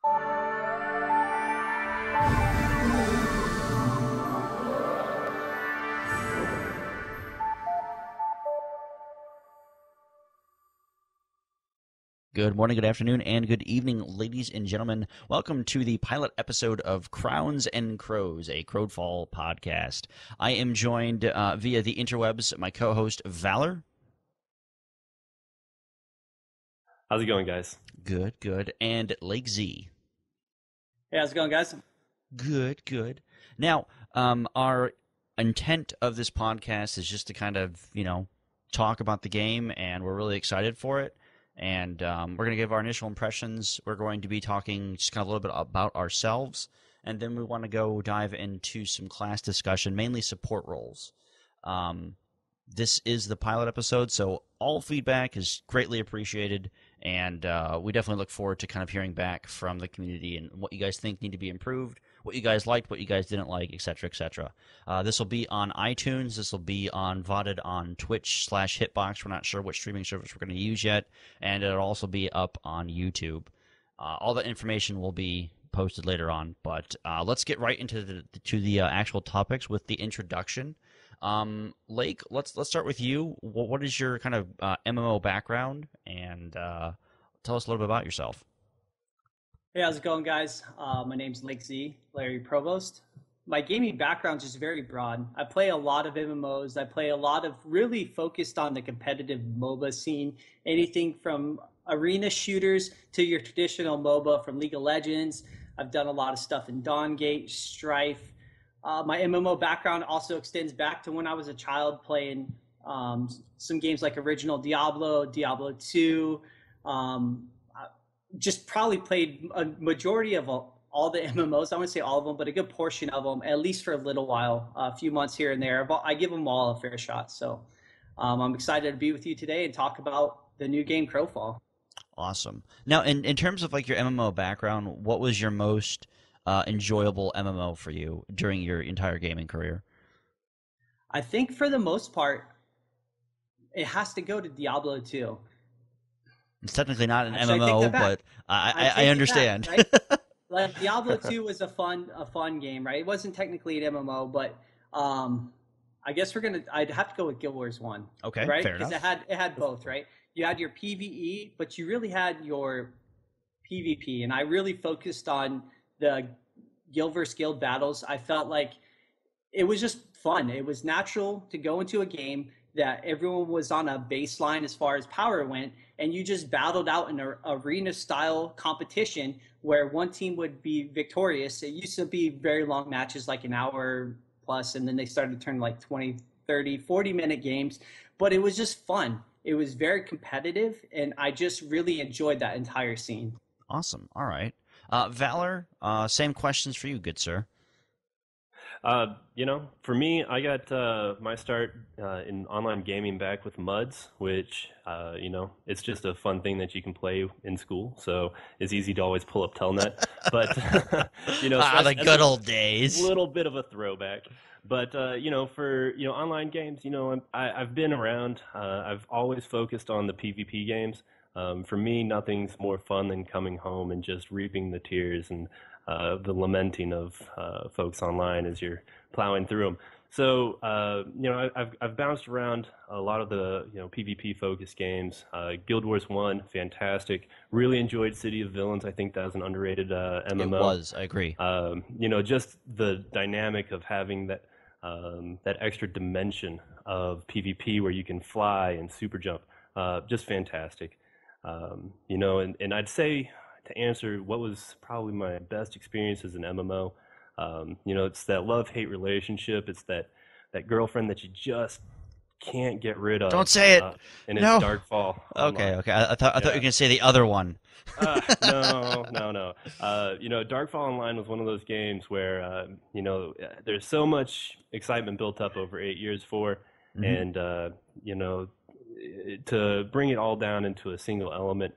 Good morning, good afternoon, and good evening, ladies and gentlemen. Welcome to the pilot episode of Crowns and Crows, a Crowfall podcast. I am joined via the interwebs, my co-host, Valor. How's it going, guys? Good, good. And Lakez. Hey, how's it going, guys? Good, good. Now, our intent of this podcast is just to kind of, talk about the game, and we're really excited for it. And we're going to give our initial impressions. We're going to be talking just kind of a little bit about ourselves, and then we want to go dive into some class discussion, mainly support roles. This is the pilot episode, so all feedback is greatly appreciated, and we definitely look forward to kind of hearing back from the community and what you guys think need to be improved, what you guys liked, what you guys didn't like, etc., etc. This will be on iTunes. This will be VODed on Twitch/Hitbox. We're not sure which streaming service we're going to use yet, and it'll also be up on YouTube. All the information will be posted later on, but let's get right into the actual topics with the introduction. Lake, let's start with you. What is your kind of MMO background, and tell us a little bit about yourself. Hey, how's it going, guys? My name's Lakez, Larry Provost. My gaming background is very broad. I play a lot of MMOs. I play a lot of really focused on the competitive MOBA scene, anything from arena shooters to your traditional MOBA from League of Legends. I've done a lot of stuff in Dawngate, Strife. My MMO background also extends back to when I was a child playing some games like original Diablo, Diablo 2. Just probably played a majority of all the MMOs. I wouldn't say all of them, but a good portion of them, at least for a little while, a few months here and there. I give them all a fair shot. So I'm excited to be with you today and talk about the new game Crowfall. Awesome. Now, in terms of like your MMO background, what was your most enjoyable MMO for you during your entire gaming career? I think for the most part, it has to go to Diablo 2. It's technically not an MMO, but I understand. Back, right? Like Diablo 2 was a fun game, right? It wasn't technically an MMO, but I guess I'd have to go with Guild Wars 1. Okay, right? Fair enough. Because it had both, right? You had your PvE, but you really had your PvP, and I really focused on the guild versus guild battles. I felt like it was just fun. It was natural to go into a game that everyone was on a baseline as far as power went, and you just battled out in an arena-style competition where one team would be victorious. It used to be very long matches, like an hour plus, and then they started to turn like 20, 30, 40-minute games. But it was just fun. It was very competitive, and I just really enjoyed that entire scene. Awesome. All right. Valor, same questions for you, good sir. For me, I got my start in online gaming back with MUDs, which, it's just a fun thing that you can play in school. So it's easy to always pull up Telnet. But, the good old days. A little bit of a throwback. But, for, online games, I've been around. I've always focused on the PvP games. For me, nothing's more fun than coming home and just reaping the tears and the lamenting of folks online as you're plowing through them. So, I've bounced around a lot of the PvP-focused games. Guild Wars 1, fantastic. Really enjoyed City of Villains. I think that was an underrated MMO. It was, I agree. Just the dynamic of having that extra dimension of PvP where you can fly and super jump, just fantastic. And I'd say, to answer what was probably my best experience as an MMO, it's that love-hate relationship. It's that girlfriend that you just can't get rid of. Don't say it. And no. It's Darkfall. Okay. I thought you were going to say the other one. No. Darkfall Online was one of those games where, there's so much excitement built up over 8 years for, and, to bring it all down into a single element,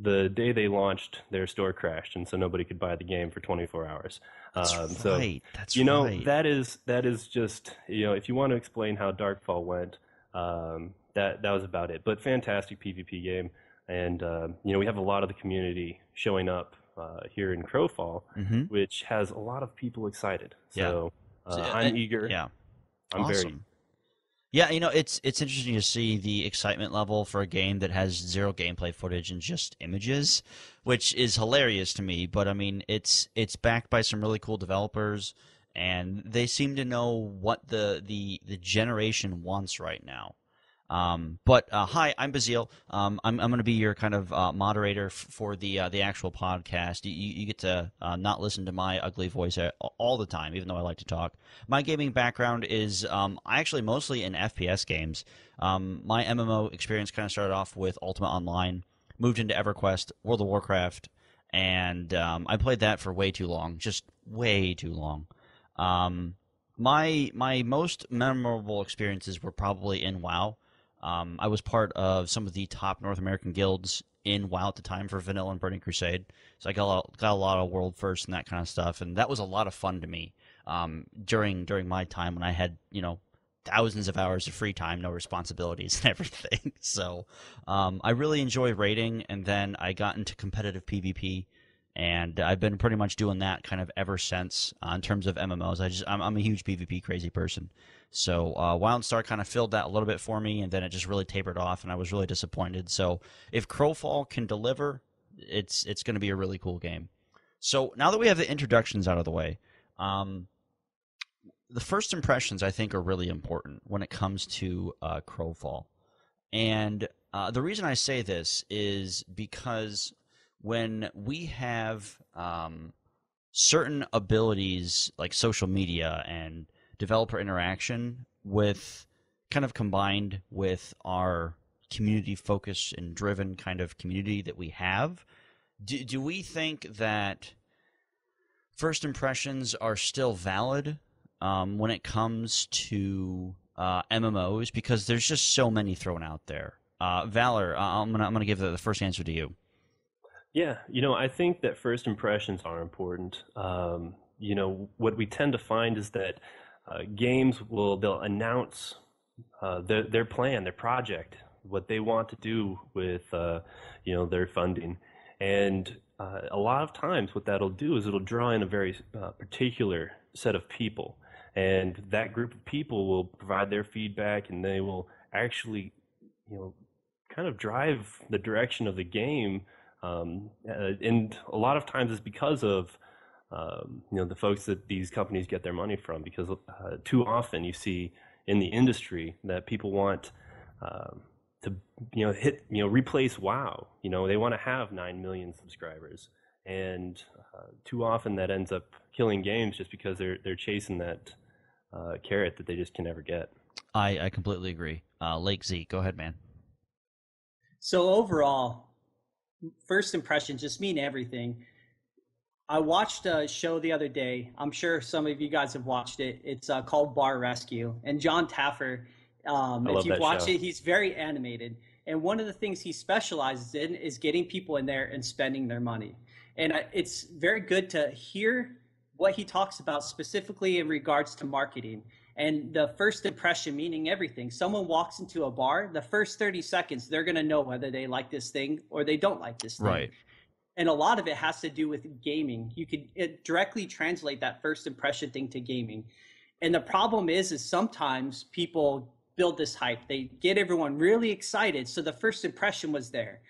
the day they launched, their store crashed, and so nobody could buy the game for 24 hours. That's right. So, That's right. that is just, if you want to explain how Darkfall went, that was about it. But fantastic PvP game, and we have a lot of the community showing up here in Crowfall, Mm-hmm. which has a lot of people excited. Yeah. So I'm eager. Yeah. I'm Awesome. very. Yeah, it's interesting to see the excitement level for a game that has zero gameplay footage and just images, which is hilarious to me. But I mean, it's backed by some really cool developers, and they seem to know what the generation wants right now. But hi, I'm Bazeleel. I'm going to be your kind of moderator for the actual podcast. You get to not listen to my ugly voice all the time, even though I like to talk. My gaming background is actually mostly in FPS games. My MMO experience kind of started off with Ultima Online, moved into EverQuest, World of Warcraft, and I played that for way too long, just way too long. My most memorable experiences were probably in WoW. I was part of some of the top North American guilds in WoW at the time for Vanilla and Burning Crusade, so I got a lot of world first and that kind of stuff, and that was a lot of fun to me during my time when I had thousands of hours of free time, no responsibilities and everything. So I really enjoy raiding, and then I got into competitive PvP. And I've been pretty much doing that kind of ever since in terms of MMOs. I'm a huge PvP crazy person. So WildStar kind of filled that a little bit for me, and then it just really tapered off, and I was really disappointed. So if Crowfall can deliver, it's going to be a really cool game. So now that we have the introductions out of the way, the first impressions I think are really important when it comes to Crowfall. And the reason I say this is because when we have certain abilities like social media and developer interaction with kind of combined with our community focus and driven kind of community that we have, do we think that first impressions are still valid when it comes to MMOs? Because there's just so many thrown out there. Valor, I'm gonna give the first answer to you. Yeah, I think that first impressions are important. What we tend to find is that games they'll announce their plan, their project, what they want to do with their funding, and a lot of times what that'll do is it'll draw in a very particular set of people, and that group of people will provide their feedback, and they will actually kind of drive the direction of the game. And a lot of times it's because of the folks that these companies get their money from, because too often you see in the industry that people want to replace WoW. They want to have 9 million subscribers, and too often that ends up killing games just because they're chasing that carrot that they just can never get. I completely agree. Lakez, go ahead, man. So overall, first impressions just mean everything. I watched a show the other day. I'm sure some of you guys have watched it. It's called Bar Rescue. And John Taffer, if you've watched it, he's very animated. And one of the things he specializes in is getting people in there and spending their money. And it's very good to hear what he talks about specifically in regards to marketing. And the first impression meaning everything. Someone walks into a bar, the first 30 seconds, they're going to know whether they like this thing or they don't like this thing. Right. And a lot of it has to do with gaming. You could directly translate that first impression thing to gaming. And the problem is sometimes people build this hype. They get everyone really excited. So the first impression was there.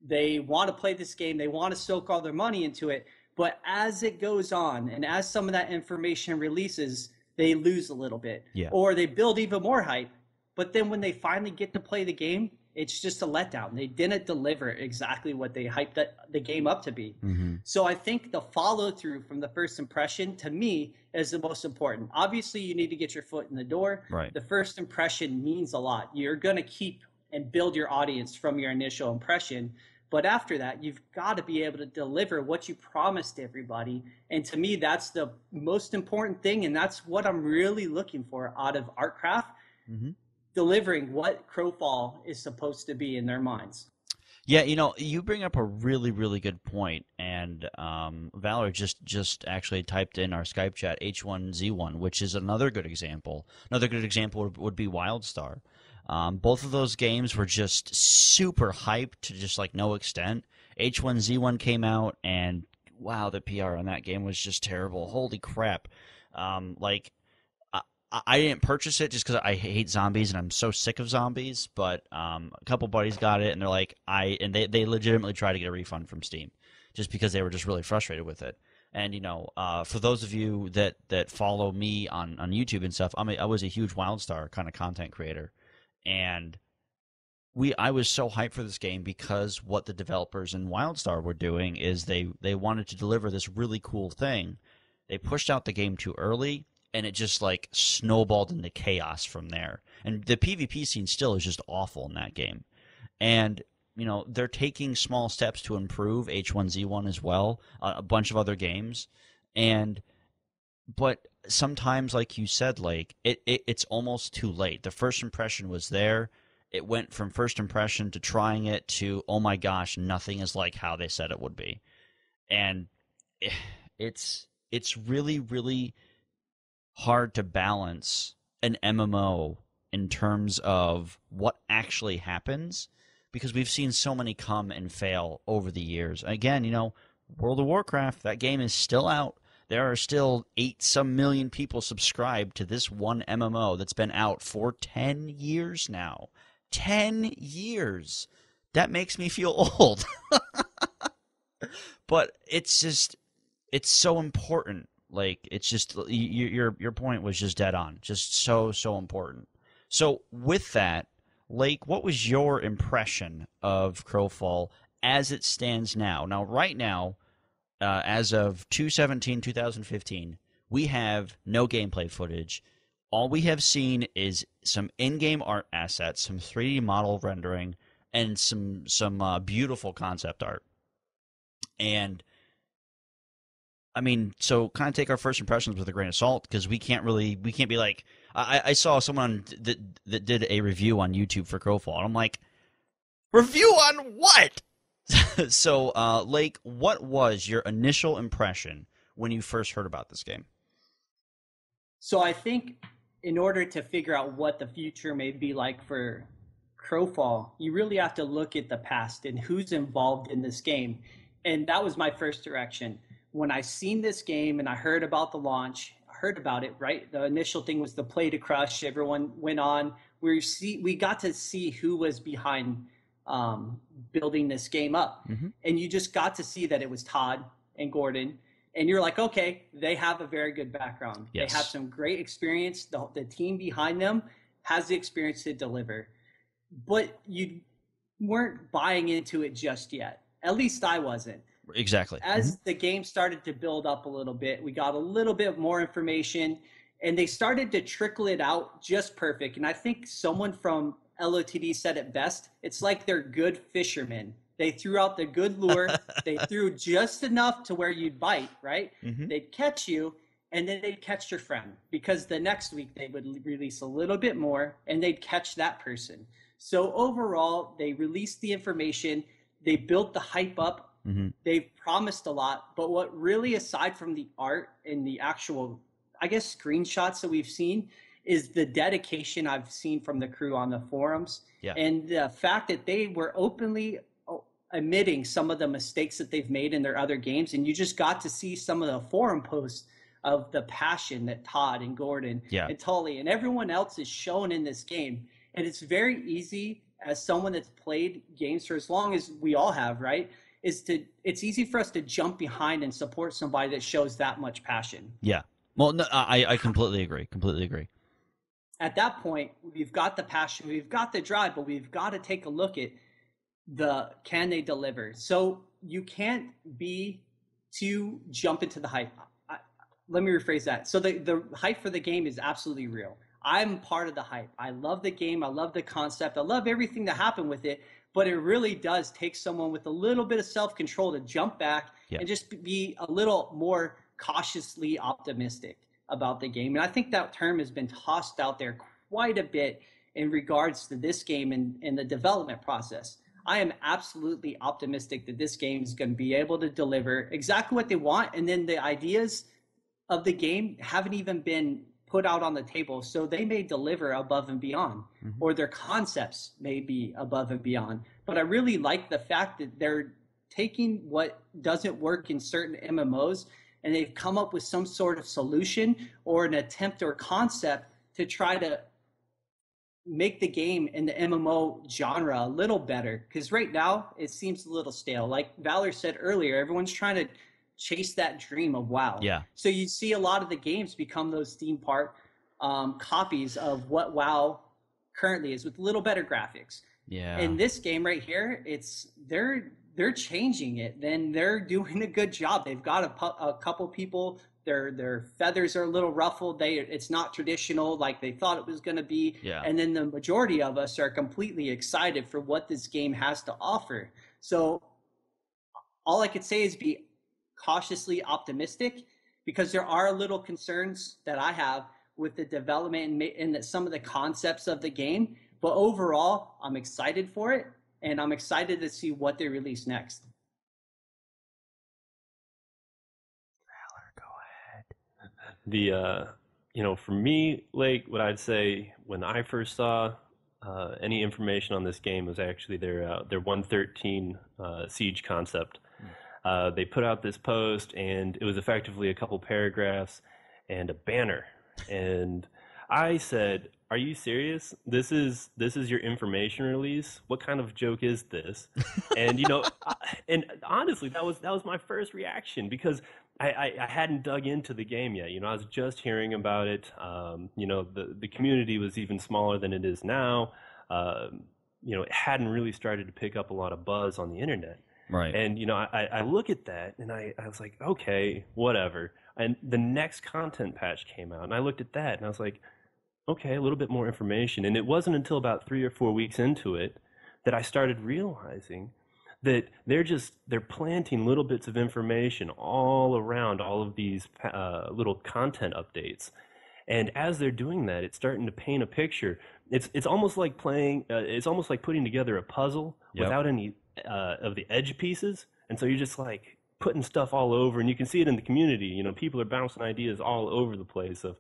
They want to play this game. They want to soak all their money into it. But as it goes on and as some of that information releases, they lose a little bit. Yeah. Or they build even more hype. But then when they finally get to play the game, it's just a letdown. They didn't deliver exactly what they hyped the game up to be. Mm-hmm. So I think the follow through from the first impression to me is the most important. Obviously, you need to get your foot in the door. Right. The first impression means a lot. You're going to keep and build your audience from your initial impression. But after that, you've got to be able to deliver what you promised everybody. And to me, that's the most important thing. And that's what I'm really looking for out of ArtCraft. Mm-hmm. Delivering what Crowfall is supposed to be in their minds. Yeah, you bring up a really, really good point, and Valor just actually typed in our Skype chat H1Z1, which is another good example. Another good example would be WildStar. Both of those games were just super hyped to just like no extent. H1Z1 came out and wow, the PR on that game was just terrible. Holy crap! Like I didn't purchase it just because I hate zombies and I'm so sick of zombies. But a couple buddies got it and they're like, they legitimately tried to get a refund from Steam, just because they were just really frustrated with it. And for those of you that follow me on YouTube and stuff, I was a huge WildStar kind of content creator, and I was so hyped for this game because what the developers in WildStar were doing is they wanted to deliver this really cool thing. They pushed out the game too early, and it just like snowballed into chaos from there. And the PvP scene still is just awful in that game. And they're taking small steps to improve H1Z1 as well, a bunch of other games, but sometimes, like you said, like it's almost too late. The first impression was there. It went from first impression to trying it to, oh my gosh, nothing is like how they said it would be, and it's really, really hard to balance an MMO in terms of what actually happens, because we've seen so many come and fail over the years. Again, World of Warcraft, that game is still out. There are still 8-some million people subscribed to this one MMO that's been out for 10 years now. 10 years. That makes me feel old. But it's so important. Like, it's just, your point was just dead on. Just so important. So with that, Lake, what was your impression of Crowfall as it stands now? Now, right now, as of 2/17/2015, we have no gameplay footage. All we have seen is some in-game art assets, some 3D model rendering, and some beautiful concept art. And I mean, so kind of take our first impressions with a grain of salt, because we can't be like, I saw someone that did a review on YouTube for Crowfall, and I'm like, review on what? So, Lake, what was your initial impression when you first heard about this game? So I think in order to figure out what the future may be like for Crowfall, you really have to look at the past and who's involved in this game. And that was my first direction. When I seen this game and I heard about the launch, heard about it, right? The initial thing was the play to crush. Everyone went on. We got to see who was behind building this game up. Mm-hmm. And you just got to see that it was Todd and Gordon. And you're like, okay, they have a very good background. Yes. They have some great experience. The team behind them has the experience to deliver. But you weren't buying into it just yet. At least I wasn't. Exactly. As the game started to build up a little bit, we got a little bit more information, and they started to trickle it out just perfect. And I think someone from LOTD said it best. It's like they're good fishermen. They threw out the good lure. They threw just enough to where you'd bite, right? Mm-hmm. They'd catch you, and then they'd catch your friend, because the next week they would release a little bit more, and they'd catch that person. So overall, they released the information. They built the hype up. Mm-hmm. They've promised a lot, but what really, aside from the art and the actual, I guess, screenshots that we've seen, is the dedication I've seen from the crew on the forums. Yeah. And the fact that they were openly admitting some of the mistakes that they've made in their other games. And you just got to see some of the forum posts of the passion that Todd and Gordon and Tully and everyone else is shown in this game. And it's very easy, as someone that's played games for as long as we all have, right? It's easy for us to jump behind and support somebody that shows that much passion. Yeah. Well, no, I completely agree. Completely agree. At that point, we've got the passion, we've got the drive, but we've got to take a look at can they deliver? So you can't be too jump into the hype. Let me rephrase that. So the hype for the game is absolutely real. I'm part of the hype. I love the game. I love the concept. I love everything that happened with it. But it really does take someone with a little bit of self-control to jump back and just be a little more cautiously optimistic about the game. And I think that term has been tossed out there quite a bit in regards to this game and the development process. I am absolutely optimistic that this game is going to be able to deliver exactly what they want. And then the ideas of the game haven't even been put out on the table, so they may deliver above and beyond, or their concepts may be above and beyond. But I really like the fact that they're taking what doesn't work in certain MMOs, and they've come up with some sort of solution or an attempt or concept to try to make the game in the MMO genre a little better. Because right now it seems a little stale. Like Valor said earlier, everyone's trying to chase that dream of WoW. Yeah. So you see a lot of the games become those theme park copies of what WoW currently is, with a little better graphics. Yeah. In this game right here, they're changing it. Then they're doing a good job. They've got a couple people. Their feathers are a little ruffled. It's not traditional like they thought it was going to be. Yeah. And then the majority of us are completely excited for what this game has to offer. So all I could say is be cautiously optimistic, because there are little concerns that I have with the development and some of the concepts of the game. But overall, I'm excited for it, and I'm excited to see what they release next. Valor, go ahead. The for me, like, what I'd say when I first saw any information on this game was actually their 113 siege concept. They put out this post, and it was effectively a couple paragraphs and a banner. And I said, "Are you serious? This is your information release? What kind of joke is this?" And and honestly, that was my first reaction, because I hadn't dug into the game yet. I was just hearing about it. The community was even smaller than it is now. It hadn't really started to pick up a lot of buzz on the internet. Right. And, I look at that, and I was like, okay, whatever. And the next content patch came out, and I looked at that, and I was like, okay, a little bit more information. And it wasn't until about 3 or 4 weeks into it that I started realizing that they're planting little bits of information all around all of these little content updates. And as they're doing that, it's starting to paint a picture. It's almost like it's almost like putting together a puzzle without any of the edge pieces. And so you're just like putting stuff all over, and you can see it in the community. People are bouncing ideas all over the place of,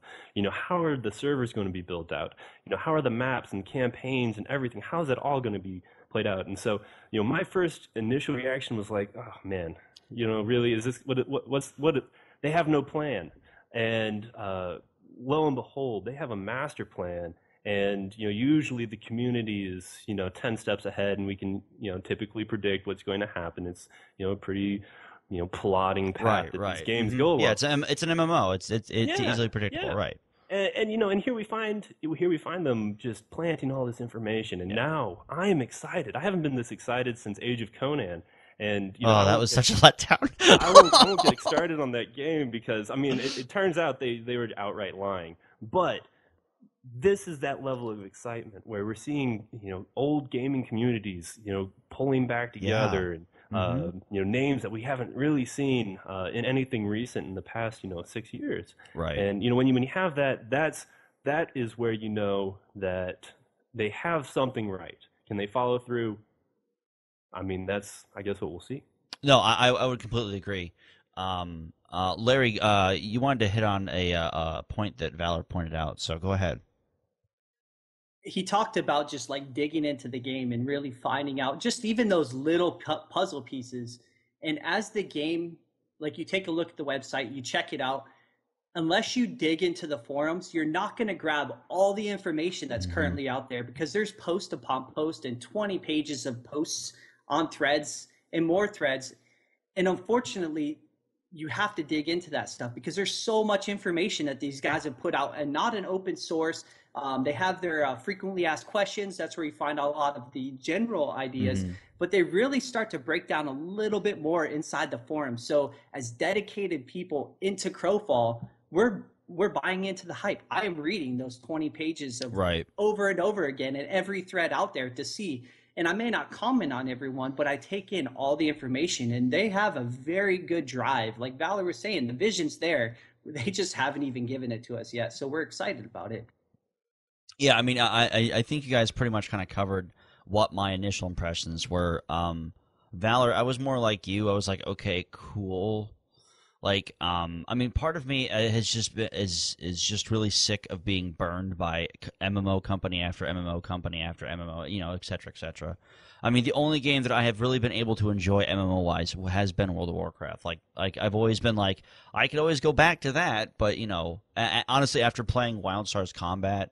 how are the servers going to be built out? How are the maps and campaigns and everything? How is that all going to be played out? And so, my first initial reaction was like, oh man, really, is this what they have no plan. And lo and behold, they have a master plan. And usually the community is 10 steps ahead, and we can typically predict what's going to happen. It's a pretty plotting path that these games go along. Yeah, it's an MMO. It's easily predictable, right? And here we find them just planting all this information, and now I am excited. I haven't been this excited since Age of Conan. And that was such a letdown. I won't get started on that game, because it turns out they were outright lying. But this is that level of excitement where we're seeing old gaming communities pulling back together, and names that we haven't really seen in anything recent in the past 6 years. Right. And when you have that is where that they have something right. Can they follow through? That's, I guess, what we'll see. No, I would completely agree. Larry, you wanted to hit on a point that Valor pointed out, so go ahead. He talked about just like digging into the game and really finding out just even those little puzzle pieces. And as the game, like, you take a look at the website, you check it out, unless you dig into the forums, you're not going to grab all the information that's currently out there, because there's post upon post and 20 pages of posts on threads and more threads. And unfortunately, you have to dig into that stuff, because there's so much information that these guys have put out, and not an open source. They have their frequently asked questions. That's where you find a lot of the general ideas, but they really start to break down a little bit more inside the forum. So as dedicated people into Crowfall, we're buying into the hype. I am reading those 20 pages of over and over again in every thread out there to see. And I may not comment on everyone, but I take in all the information, and they have a very good drive. Like Valor was saying, the vision's there. They just haven't even given it to us yet. So we're excited about it. Yeah, I think you guys pretty much kind of covered what my initial impressions were. Valor, I was more like you. I was like, okay, cool. Like, I mean, part of me has just been is just really sick of being burned by MMO company after MMO company after MMO, you know, et cetera, et cetera. I mean, the only game that I have really been able to enjoy MMO wise has been World of Warcraft. Like I've always been like, I could always go back to that, but you know, honestly, after playing WildStar's Combat,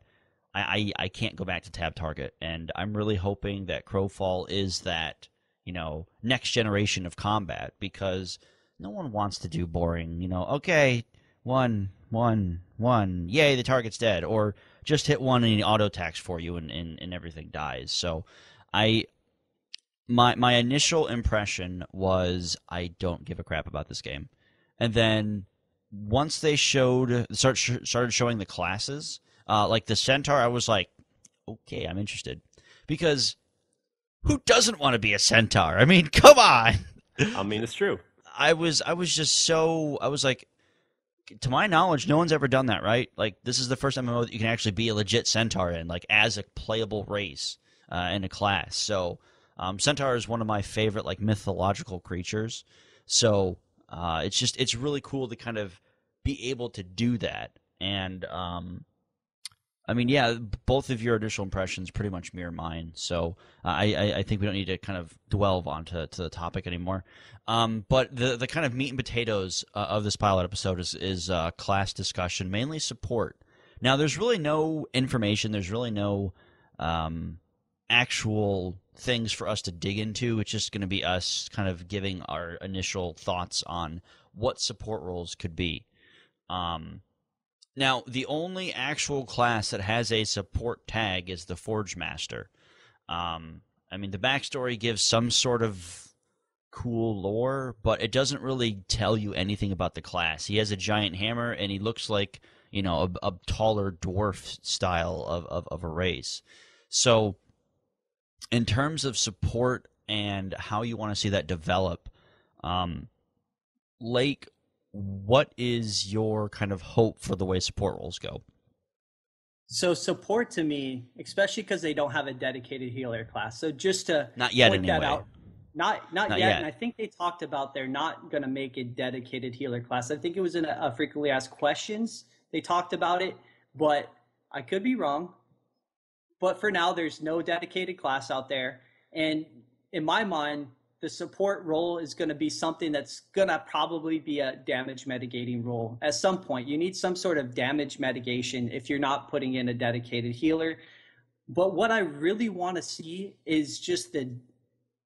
I can't go back to Tab Target, and I'm really hoping that Crowfall is that, you know, next generation of combat, because no one wants to do boring, you know, okay, one, yay, the target's dead, or just hit one and he auto-attacks for you and everything dies. So my initial impression was I don't give a crap about this game. And then once they started showing the classes, like the Centaur, I was like, okay, I'm interested. Because who doesn't want to be a Centaur? I mean, come on! I mean, it's true. I was like, to my knowledge, no one's ever done that, right? Like, this is the first MMO that you can actually be a legit Centaur in, like, as a playable race in a class. So, Centaur is one of my favorite, like, mythological creatures. So, it's really cool to kind of be able to do that. And, I mean, yeah, both of your initial impressions pretty much mirror mine, so I think we don't need to kind of dwell onto the topic anymore. But the kind of meat and potatoes of this pilot episode is class discussion, mainly support. Now, there's really no information, there's really no actual things for us to dig into. It's just going to be us kind of giving our initial thoughts on what support roles could be. Now, the only actual class that has a support tag is the Forge Master. I mean, the backstory gives some sort of cool lore, but it doesn't really tell you anything about the class. He has a giant hammer, and he looks like, you know, a taller dwarf style of a race. So, in terms of support and how you want to see that develop, Lake, what is your kind of hope for the way support roles go? So support to me, especially because they don't have a dedicated healer class. So just to Not yet, point anyway. that out, not yet. yet. And I think they talked about they're not going to make a dedicated healer class. I think it was in a frequently asked questions. They talked about it, but I could be wrong. But for now, there's no dedicated class out there. And in my mind, the support role is going to be something that's going to probably be a damage mitigating role. At some point, you need some sort of damage mitigation if you're not putting in a dedicated healer. But what I really want to see is just the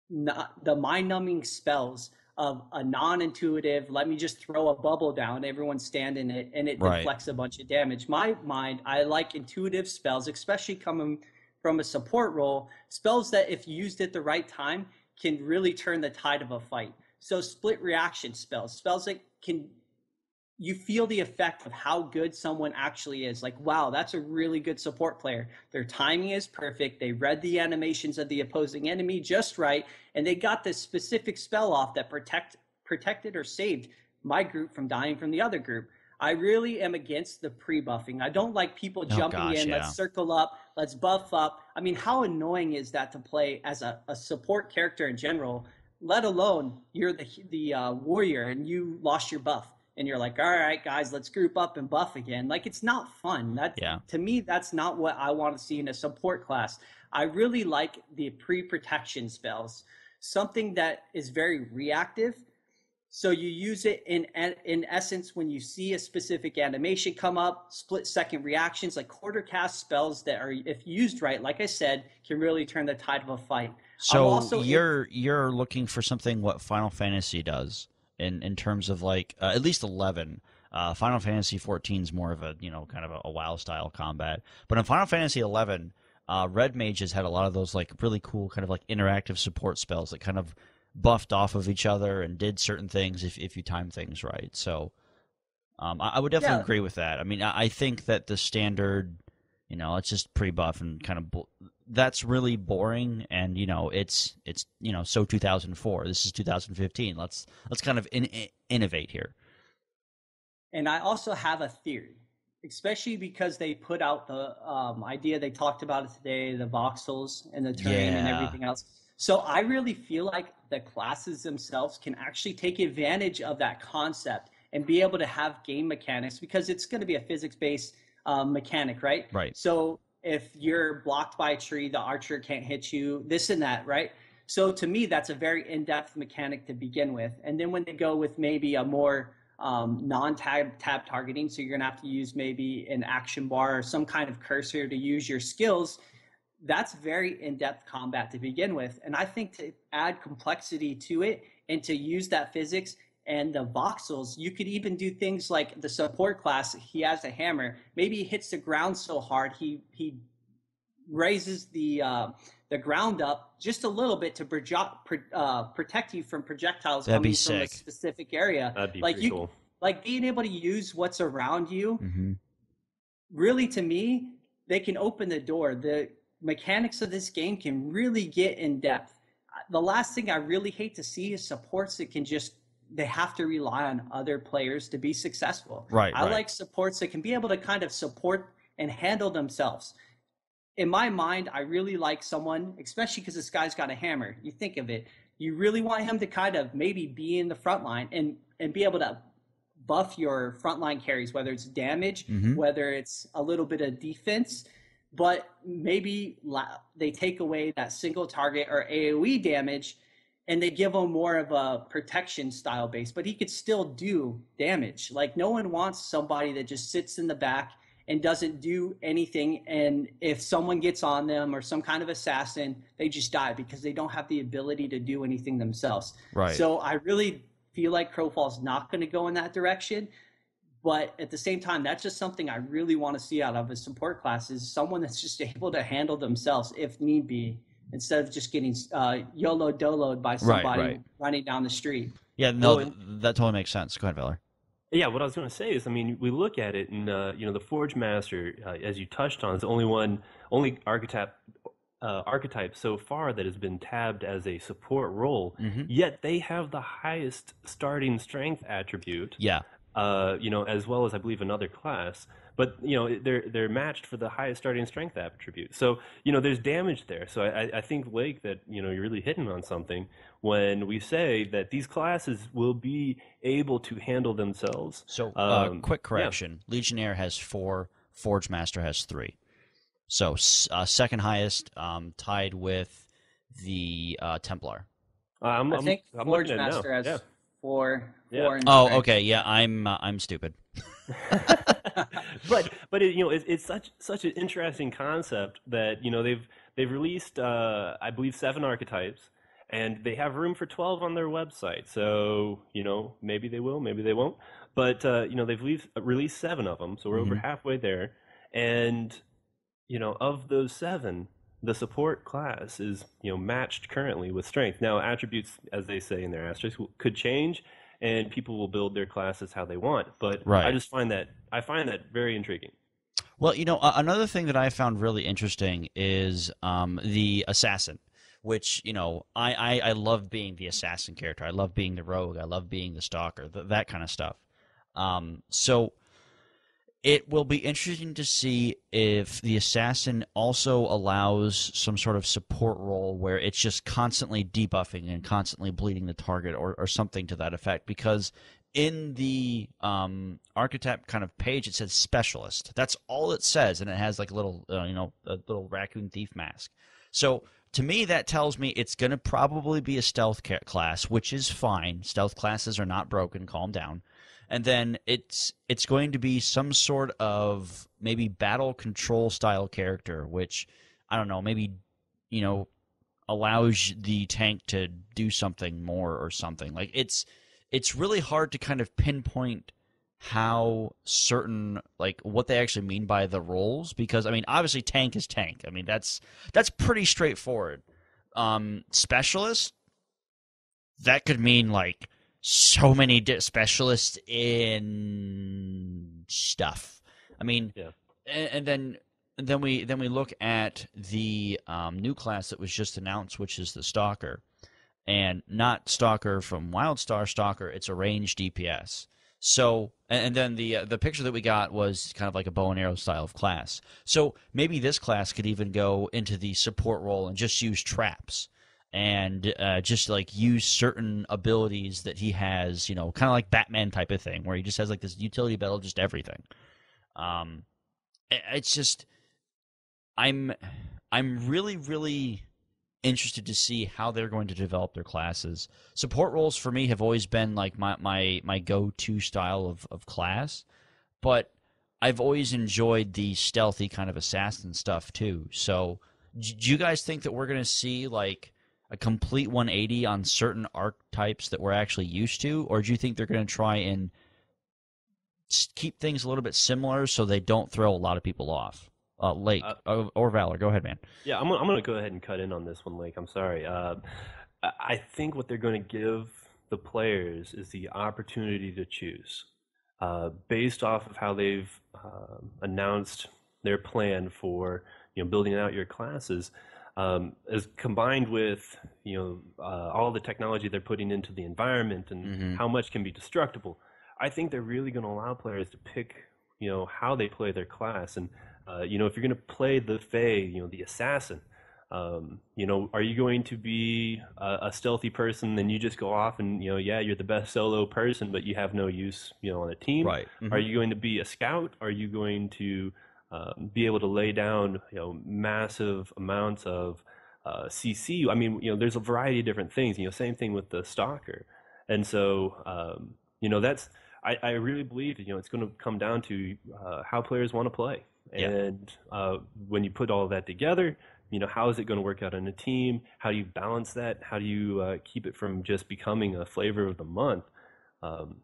mind-numbing spells of a non-intuitive, let me just throw a bubble down, everyone stand in it, and it deflects a bunch of damage. My mind, I like intuitive spells, especially coming from a support role, spells that if used at the right time, can really turn the tide of a fight. So split reaction spells that can, you feel the effect of how good someone actually is. Like, wow, that's a really good support player. Their timing is perfect. They read the animations of the opposing enemy just right, and they got this specific spell off that protected or saved my group from dying from the other group. I really am against the pre-buffing. I don't like people jumping in, let's circle up, let's buff up. I mean, how annoying is that to play as a support character in general, let alone you're the warrior and you lost your buff. And you're like, all right, guys, let's group up and buff again. Like, it's not fun. To me, that's not what I want to see in a support class. I really like the pre-protection spells, something that is very reactive. So you use it in essence when you see a specific animation come up, split second reactions, like quarter cast spells that are, if used right, like I said, can really turn the tide of a fight. So you're looking for something what Final Fantasy does in terms of like at least 11. Final Fantasy 14 is more of a, you know, kind of a WoW style combat, but in Final Fantasy 11, Red Mages had a lot of those like really cool kind of like interactive support spells that kind of buffed off of each other and did certain things if you time things right. So I would definitely agree with that. I mean, I think that the standard, you know, it's just pre-buff and kind of that's really boring. And you know, it's you know, so 2004. This is 2015. Let's kind of innovate here. And I also have a theory, especially because they put out the idea, they talked about it today, the voxels and the terrain and everything else. So I really feel like the classes themselves can actually take advantage of that concept and be able to have game mechanics, because it's going to be a physics-based mechanic, right? Right. So if you're blocked by a tree, the archer can't hit you, this and that, right? So to me, that's a very in-depth mechanic to begin with. And then when they go with maybe a more non-tab targeting, so you're going to have to use maybe an action bar or some kind of cursor to use your skills, that's very in-depth combat to begin with. And I think to add complexity to it and to use that physics and the voxels, you could even do things like the support class. He has a hammer. Maybe he hits the ground so hard he raises the ground up just a little bit to protect you from projectiles coming from a specific area. That'd be like pretty cool. Like being able to use what's around you. Mm-hmm. Really, to me, they can open the door. The mechanics of this game can really get in depth. The last thing I really hate to see is supports that can just, they have to rely on other players to be successful. Right. I like supports that can be able to kind of support and handle themselves. In my mind, I really like someone, especially because this guy's got a hammer. You think of it, you really want him to kind of maybe be in the front line and be able to buff your frontline carries, whether it's damage, whether it's a little bit of defense, but maybe they take away that single target or AoE damage and they give him more of a protection style base, but he could still do damage. Like, no one wants somebody that just sits in the back and doesn't do anything, and if someone gets on them or some kind of assassin, they just die because they don't have the ability to do anything themselves. Right. So I really feel like Crowfall's not going to go in that direction, but at the same time, that's just something I really want to see out of a support class, is someone that's just able to handle themselves if need be, instead of just getting YOLO-doloed by somebody running down the street. Yeah, no, that totally makes sense. Go ahead, Valor. Yeah, what I was going to say is, I mean, we look at it, and the Forge Master, as you touched on, is the only archetype so far that has been tabbed as a support role. Yet they have the highest starting strength attribute. Yeah. As well as I believe another class. But they're matched for the highest starting strength attribute. So there's damage there. So I think, Lake, that you're really hitting on something when we say that these classes will be able to handle themselves. So quick correction: yeah. Legionnaire has 4, Forge Master has 3. So second highest, tied with the Templar. I think Forge Master has 4. Yeah. Oh, okay. Yeah, I'm stupid. but it's such an interesting concept that they've released I believe 7 archetypes, and they have room for 12 on their website. So maybe they will, maybe they won't. But they've released 7 of them, so we're over halfway there. And of those 7, the support class is matched currently with strength. Now, attributes, as they say in their asterisks, could change, and people will build their classes how they want. But I just find that very intriguing. Well, another thing that I found really interesting is the assassin, which I love being the assassin character. I love being the rogue. I love being the stalker. That kind of stuff. So it will be interesting to see if the assassin also allows some sort of support role where it's just constantly debuffing and constantly bleeding the target or something to that effect. Because in the archetype kind of page, it says specialist. That's all it says, and it has like a little, a little raccoon thief mask. So to me, that tells me it's going to probably be a stealth class, which is fine. Stealth classes are not broken. Calm down. And then it's going to be some sort of maybe battle control style character, which, I don't know, maybe, allows the tank to do something more or something. Like, it's really hard to kind of pinpoint how certain, like, what they actually mean by the roles, because, I mean, obviously tank is tank. I mean, that's pretty straightforward. Specialist, that could mean, like, so many specialists in stuff. I mean, yeah. And then we look at the new class that was just announced, which is the Stalker, and not Stalker from WildStar Stalker. It's a ranged DPS. So, and then the picture that we got was kind of like a bow and arrow style of class. So maybe this class could even go into the support role and just use traps. and just like use certain abilities that he has, kind of like Batman type of thing, where he just has like this utility belt, just everything. It's just I'm really, really interested to see how they're going to develop their classes. Support roles for me have always been like my go-to style of class, but I've always enjoyed the stealthy kind of assassin stuff too. So do you guys think that we're going to see like a complete 180 on certain archetypes that we're actually used to, or do you think they're going to try and keep things a little bit similar so they don't throw a lot of people off? Lake or Valor, go ahead, man. Yeah, I'm going to go ahead and cut in on this one, Lake. I'm sorry. I think what they're going to give the players is the opportunity to choose based off of how they've announced their plan for building out your classes, as combined with all the technology they're putting into the environment and how much can be destructible. I think they're really going to allow players to pick how they play their class. And if you're going to play the Fae, the assassin, are you going to be a stealthy person, then you just go off and you're the best solo person, but you have no use on a team? Right. Are you going to be a scout? Are you going to be able to lay down massive amounts of CC? I mean, there's a variety of different things. Same thing with the stalker. And so that's I really believe that it's going to come down to how players want to play. Yeah. And when you put all of that together, how is it going to work out in a team? How do you balance that? How do you keep it from just becoming a flavor of the month?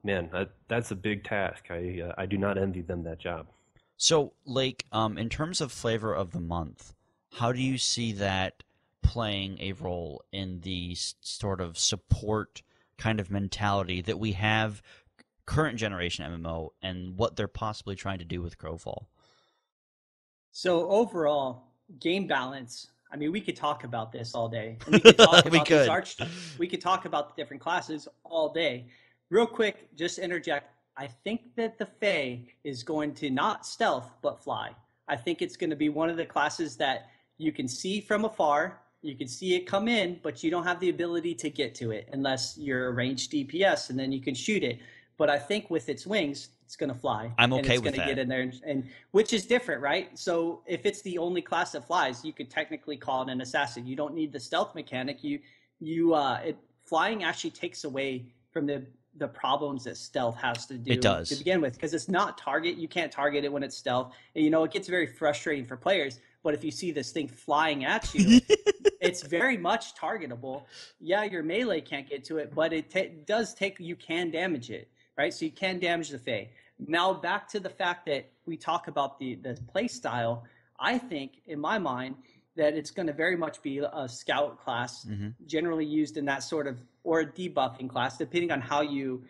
Man, that's a big task. I do not envy them that job. So, Lake, in terms of flavor of the month, how do you see that playing a role in the sort of support kind of mentality that we have current generation MMO and what they're possibly trying to do with Crowfall? So overall, game balance. I mean, we could talk about this all day. And we could talk about we could talk about the different classes all day. Real quick, just interject. I think that the Fae is going to not stealth, but fly. I think it's going to be one of the classes that you can see from afar. You can see it come in, but you don't have the ability to get to it unless you're a ranged DPS, and then you can shoot it. But I think with its wings, it's going to fly. I'm okay with that. It's going to get in there, and which is different, right? So if it's the only class that flies, you could technically call it an assassin. You don't need the stealth mechanic. Flying actually takes away from the problems that stealth has to do to begin with, because it's not target. You can't target it when it's stealth. And, it gets very frustrating for players. But if you see this thing flying at you, it's very much targetable. Yeah, your melee can't get to it, but it does take. You can damage it, right? So you can damage the Fae. Now back to the fact that we talk about the play style. I think, in my mind, that it's going to very much be a scout class, generally used in that sort of, or a debuffing class, depending on how you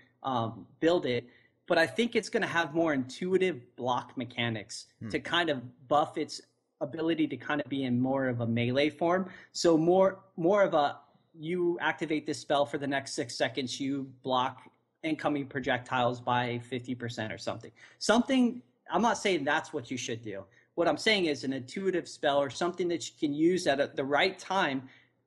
build it. But I think it's going to have more intuitive block mechanics to kind of buff its ability to kind of be in more of a melee form. So more of a, you activate this spell for the next 6 seconds, you block incoming projectiles by 50% or something. I'm not saying that's what you should do. What I'm saying is an intuitive spell or something that you can use at the right time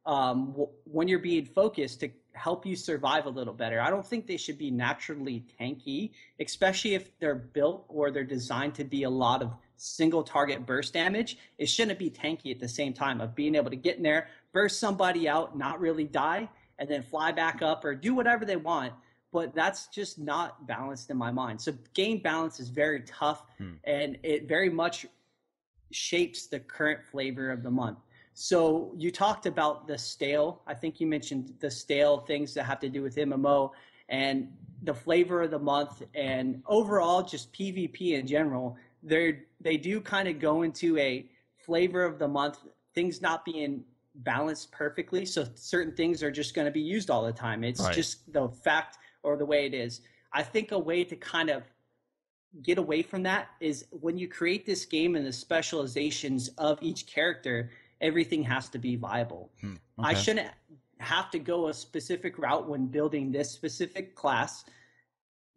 when you're being focused to help you survive a little better. I don't think they should be naturally tanky, especially if they're built or they're designed to be a lot of single target burst damage. It shouldn't be tanky at the same time of being able to get in there, burst somebody out, not really die, and then fly back up or do whatever they want. But that's just not balanced in my mind. So game balance is very tough, and it very much shapes the current flavor of the month. So you talked about the stale. I think you mentioned the stale things that have to do with MMO and the flavor of the month, and overall just PvP in general. They do kind of go into a flavor of the month, things not being balanced perfectly. So certain things are just going to be used all the time. It's just the fact or the way it is. I think a way to kind of get away from that is when you create this game and the specializations of each character, everything has to be viable. Okay. I shouldn't have to go a specific route when building this specific class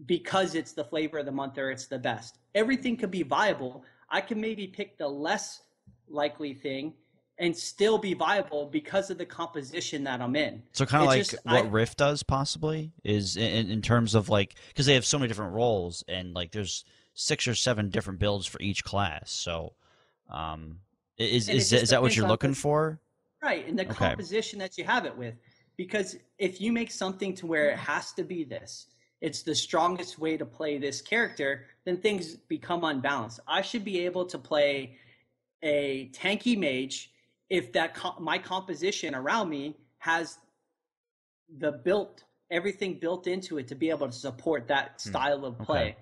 because it's the flavor of the month or it's the best. Everything could be viable. I can maybe pick the less likely thing and still be viable because of the composition that I'm in. So kind of like just, what Rift does, possibly, is in terms of like, because they have so many different roles, and like there's 6 or 7 different builds for each class. So, is that what you're looking for? Right, and the composition that you have it with. Because if you make something to where it has to be this, it's the strongest way to play this character, then things become unbalanced. I should be able to play a tanky mage if that my composition around me has everything built into it to be able to support that style of play. Okay.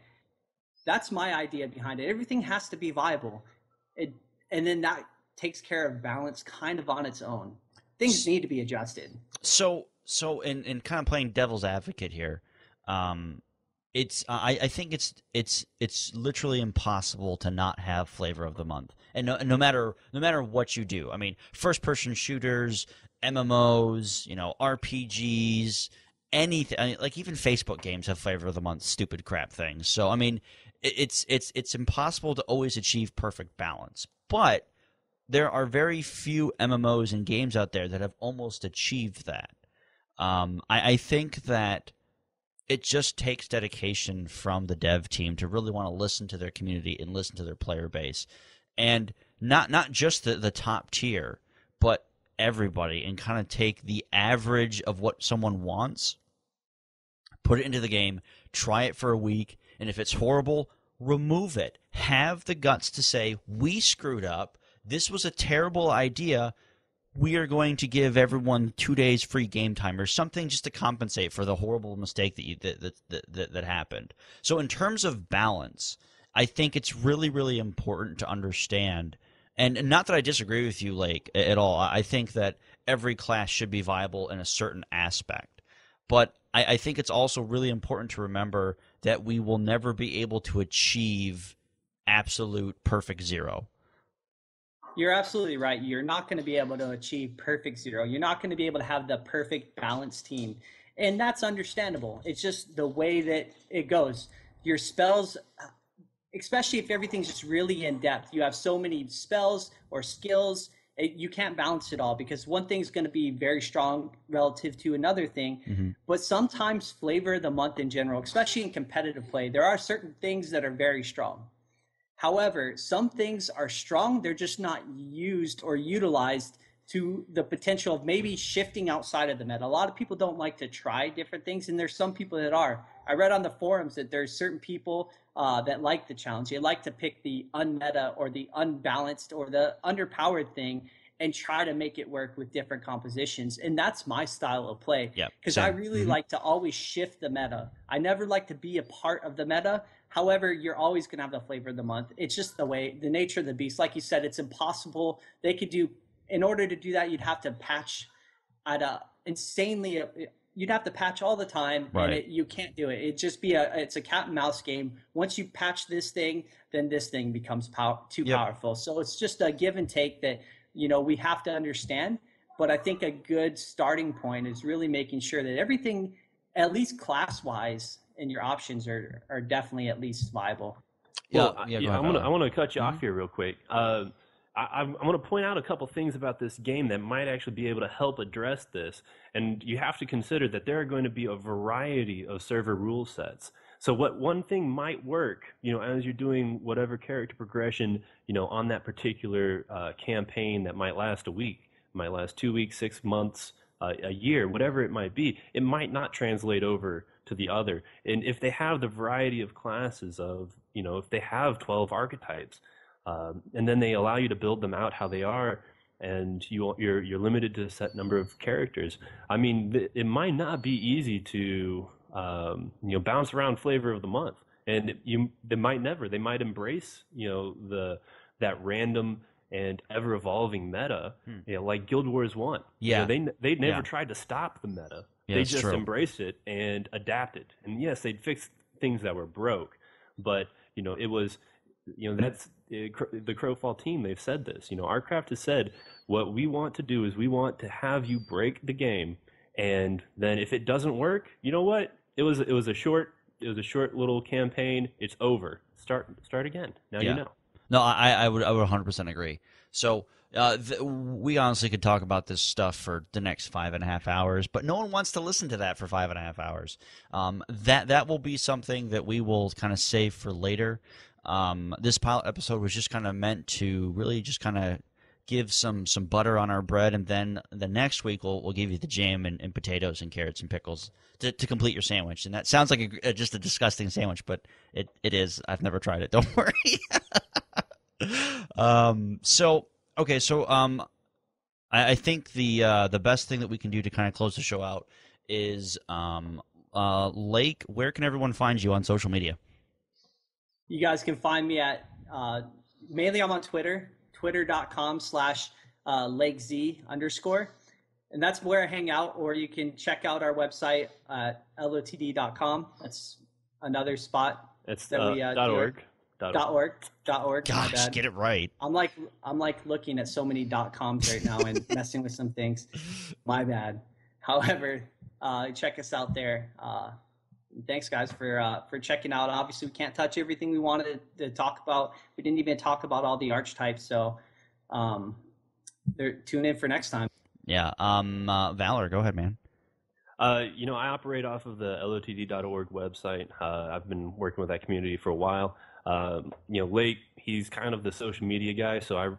That's my idea behind it. Everything has to be viable. And then that takes care of balance kind of on its own. Things need to be adjusted. So in kind of playing devil's advocate here, it's I think it's literally impossible to not have flavor of the month, and no matter what you do. I mean, first person shooters, MMOs, RPGs, anything. I mean, like even Facebook games have flavor of the month, stupid crap things. So I mean, it's impossible to always achieve perfect balance, but there are very few MMOs and games out there that have almost achieved that. I think that it just takes dedication from the dev team to really want to listen to their community and listen to their player base, and not just the top tier, but everybody, and kind of take the average of what someone wants, put it into the game, try it for a week, and if it's horrible, remove it. Have the guts to say, we screwed up. This was a terrible idea. We are going to give everyone 2 days free game time or something just to compensate for the horrible mistake that happened. So in terms of balance, I think it's really, really important to understand, and not that I disagree with you, Lake, at all. I think that every class should be viable in a certain aspect. But I think it's also really important to remember that we will never be able to achieve absolute perfect zero. You're absolutely right. You're not going to be able to achieve perfect zero. You're not going to be able to have the perfect balanced team. And that's understandable. It's just the way that it goes. Your spells, especially if everything's just really in depth, you have so many spells or skills, you can't balance it all because one thing's going to be very strong relative to another thing. Mm-hmm. But sometimes flavor of the month in general, especially in competitive play, there are certain things that are very strong. However, some things are strong, they're just not used or utilized to the potential of maybe shifting outside of the meta. A lot of people don't like to try different things, and there's some people that are. I read on the forums that there's certain people that like the challenge. They like to pick the unmeta or the unbalanced or the underpowered thing and try to make it work with different compositions. And that's my style of play. Because I really like to always shift the meta. I never like to be a part of the meta. However, you're always going to have the flavor of the month. It's just the nature of the beast. Like you said, it's impossible. In order to do that, you'd have to patch you'd have to patch all the time, right. And you can't do it. It's a cat and mouse game. Once you patch this thing, then this thing becomes too powerful. So it's just a give and take that, we have to understand. But I think a good starting point is really making sure that everything, at least class-wise, and your options are definitely at least viable. I want to cut you off here real quick. I'm going to point out a couple things about this game that might actually be able to help address this. And you have to consider that there are going to be a variety of server rule sets. So what one thing might work, as you're doing whatever character progression, on that particular campaign that might last a week, might last 2 weeks, 6 months, a year, whatever it might be, it might not translate over to the other. And if they have the variety of classes of, if they have 12 archetypes, and then they allow you to build them out how they are, and you're limited to a set number of characters. I mean, it might not be easy to bounce around flavor of the month, and they might embrace that random and ever evolving meta, like Guild Wars 1. Yeah, they never tried to stop the meta. Yeah, they just embraced it and adapted. And yes, they'd fix things that were broke, but it was. That's the Crowfall team. They've said this. ArtCraft has said, what we want to do is we want to have you break the game, and then if it doesn't work, you know what? It was a short little campaign. It's over. Start again. Now you know. No, I would 100% agree. So we honestly could talk about this stuff for the next 5.5 hours, but no one wants to listen to that for 5.5 hours. That will be something that we will kind of save for later. This pilot episode was just kind of meant to really just kind of give some butter on our bread, and then the next week we'll give you the jam and potatoes and carrots and pickles to complete your sandwich. And that sounds like just a disgusting sandwich, but it is. I've never tried it. Don't worry. I think the best thing that we can do to kind of close the show out is Lake. Where can everyone find you on social media? You guys can find me at mainly I'm on Twitter. Twitter.com/LakeZ_. And that's where I hang out, or you can check out our website at lotd.com. That's another spot. It's that we .org. .org. Gosh, get it right. I'm like looking at so many .coms right now and messing with some things. My bad. However, check us out there. Thanks, guys, for checking out. Obviously, we can't touch everything we wanted to talk about. We didn't even talk about all the archetypes, so tune in for next time. Yeah. Valor, go ahead, man. I operate off of the lotd.org website. I've been working with that community for a while. Lake, he's kind of the social media guy, so I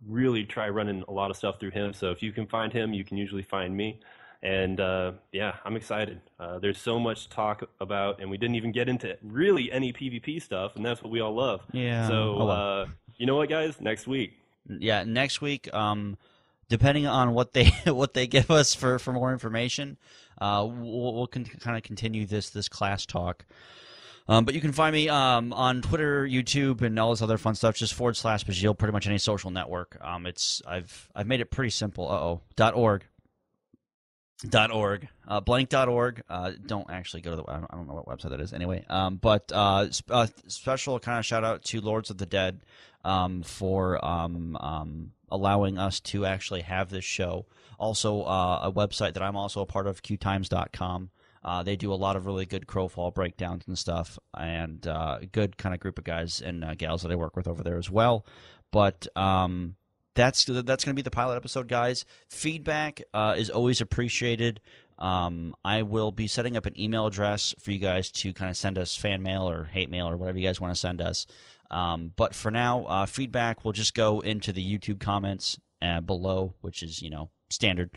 really try running a lot of stuff through him. So if you can find him, you can usually find me. And I'm excited. There's so much to talk about, and we didn't even get into really any PvP stuff, and that's what we all love. Yeah. So you know what, guys? Next week. Yeah, next week. Depending on what they give us for more information, we'll kind of continue this class talk. But you can find me on Twitter, YouTube, and all this other fun stuff. Just /Bazeleel, pretty much any social network. I've made it pretty simple. .org. Blank.org. Don't actually go to the. I don't know what website that is. Anyway, but special kind of shout out to Lords of the Dead for allowing us to actually have this show. Also, a website that I'm also a part of, qtimes.com. They do a lot of really good Crowfall breakdowns and stuff, and a good kind of group of guys and gals that I work with over there as well. But that's going to be the pilot episode, guys. Feedback is always appreciated. I will be setting up an email address for you guys to kind of send us fan mail or hate mail or whatever you guys want to send us. But for now, feedback will just go into the YouTube comments below, which is, standard.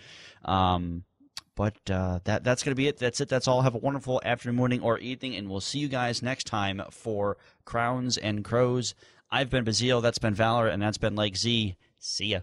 But that's going to be it. That's it. That's all. Have a wonderful afternoon, morning, or evening, and we'll see you guys next time for Crowns and Crows. I've been Bazeleel, that's been Valor, and that's been Lakez. See ya.